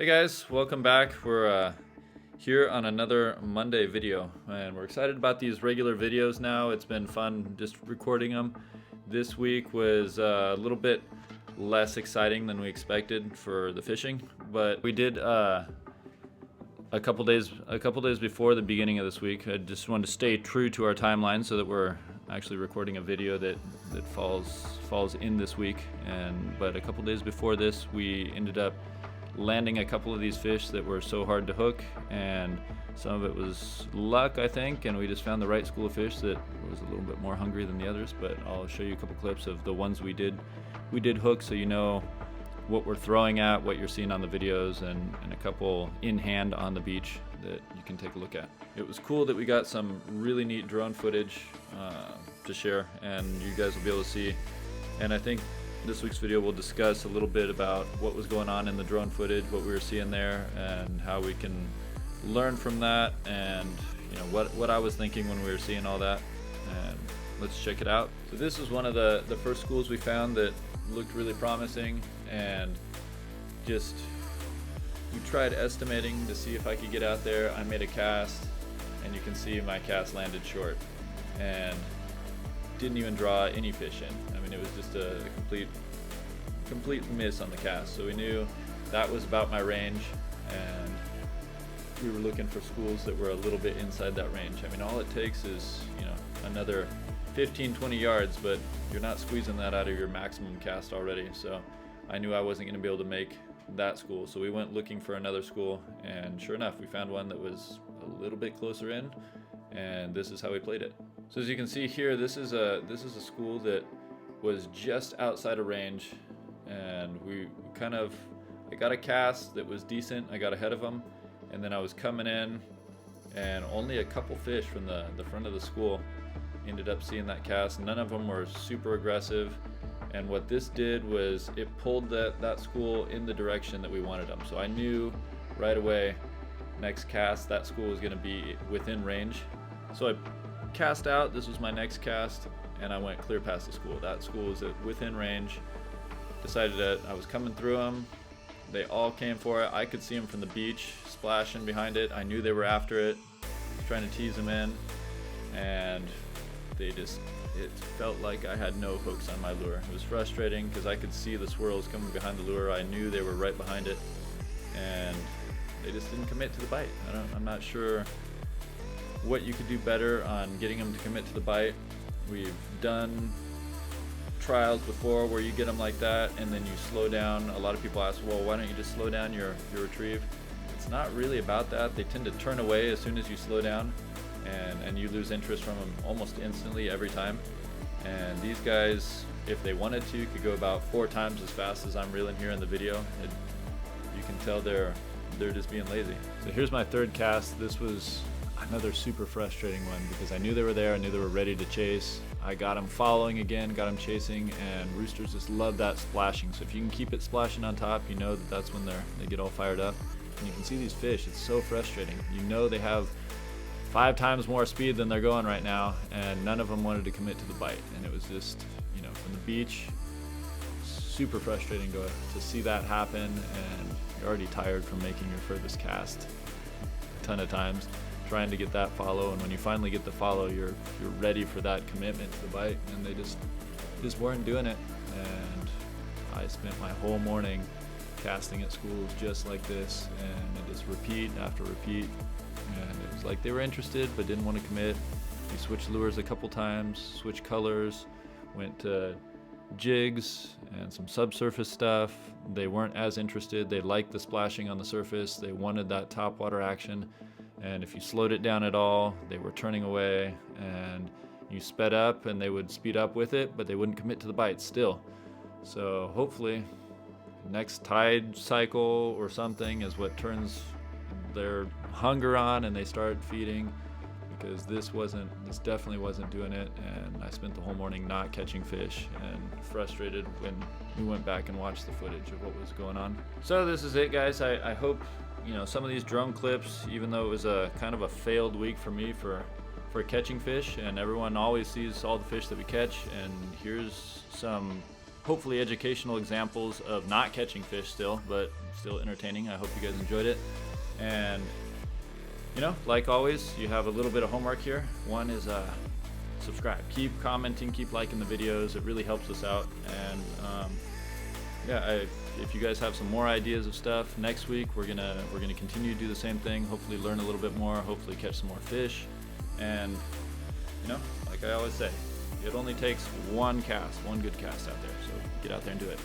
Hey guys, welcome back. We're here on another Monday video, and we're excited about these regular videos now. It's been fun just recording them. This week was a little bit less exciting than we expected for the fishing, but we did a couple days before the beginning of this week. I just wanted to stay true to our timeline so that we're actually recording a video that falls in this week. But a couple days before this, we ended up landing a couple of these fish that were so hard to hook, and some of it was luck, I think, and we just found the right school of fish that was a little bit more hungry than the others. But I'll show you a couple clips of the ones we did hook, so you know what we're throwing at, what you're seeing on the videos, and a couple in hand on the beach that you can take a look at. It was cool that we got some really neat drone footage to share, and you guys will be able to see. And I think this week's video will discuss a little bit about what was going on in the drone footage, what we were seeing there, and how we can learn from that, and what I was thinking when we were seeing all that. And let's check it out. So this was one of the first schools we found that looked really promising, and just we tried estimating to see if I could get out there. I made a cast, and you can see my cast landed short and didn't even draw any fish in. I mean, it was just a complete miss on the cast. So we knew that was about my range, and we were looking for schools that were a little bit inside that range. I mean, all it takes is another 15-20 yards, but you're not squeezing that out of your maximum cast already. So I knew I wasn't going to be able to make that school, so we went looking for another school, and sure enough, we found one that was a little bit closer in, and this is how we played it. So as you can see here, this is a school that was just outside of range, and I got a cast that was decent. I got ahead of them, and then I was coming in, and only a couple fish from the front of the school ended up seeing that cast. None of them were super aggressive, and what this did was it pulled that school in the direction that we wanted them. So I knew right away, next cast, that school was going to be within range. So I cast out, this was my next cast, and I went clear past the school. That school was within range. Decided that I was coming through them. They all came for it. I could see them from the beach splashing behind it. I knew they were after it, trying to tease them in, and it felt like I had no hooks on my lure. It was frustrating because I could see the swirls coming behind the lure. I knew they were right behind it, and they just didn't commit to the bite. I'm not sure what you could do better on getting them to commit to the bite. We've done trials before where you get them like that and then you slow down. A lot of people ask, well, why don't you just slow down your retrieve? It's not really about that. They tend to turn away as soon as you slow down, and you lose interest from them almost instantly every time. And these guys, if they wanted to, could go about 4 times as fast as I'm reeling here in the video. You can tell they're just being lazy. So here's my third cast. This was another super frustrating one because I knew they were there. I knew they were ready to chase. I got them following again, got them chasing, and roosters just love that splashing. So if you can keep it splashing on top, you know that's when they get all fired up. And you can see these fish. It's so frustrating. You know they have 5 times more speed than they're going right now, and none of them wanted to commit to the bite. And it was just, from the beach, super frustrating to see that happen, and you're already tired from making your furthest cast a ton of times, trying to get that follow. And when you finally get the follow, you're ready for that commitment to the bite, and they just weren't doing it. And I spent my whole morning casting at schools just like this, and it just repeat after repeat. And it was like they were interested but didn't want to commit. We switched lures a couple times, switched colors, went to jigs and some subsurface stuff. They weren't as interested. They liked the splashing on the surface. They wanted that top water action. And if you slowed it down at all, they were turning away, and you sped up and they would speed up with it, but they wouldn't commit to the bite still. So hopefully next tide cycle or something is what turns their hunger on and they start feeding, because this definitely wasn't doing it. And I spent the whole morning not catching fish and frustrated when we went back and watched the footage of what was going on. So this is it, guys. I hope some of these drone clips, even though it was a kind of a failed week for me for catching fish, and everyone always sees all the fish that we catch, and here's some hopefully educational examples of not catching fish still, but still entertaining. I hope you guys enjoyed it. And you know, like always, you have a little bit of homework here. One is subscribe. Keep commenting, keep liking the videos. It really helps us out. And yeah, if you guys have some more ideas of stuff, next week we're gonna continue to do the same thing. Hopefully learn a little bit more. Hopefully catch some more fish. And you know, like I always say, it only takes one good cast out there. So get out there and do it.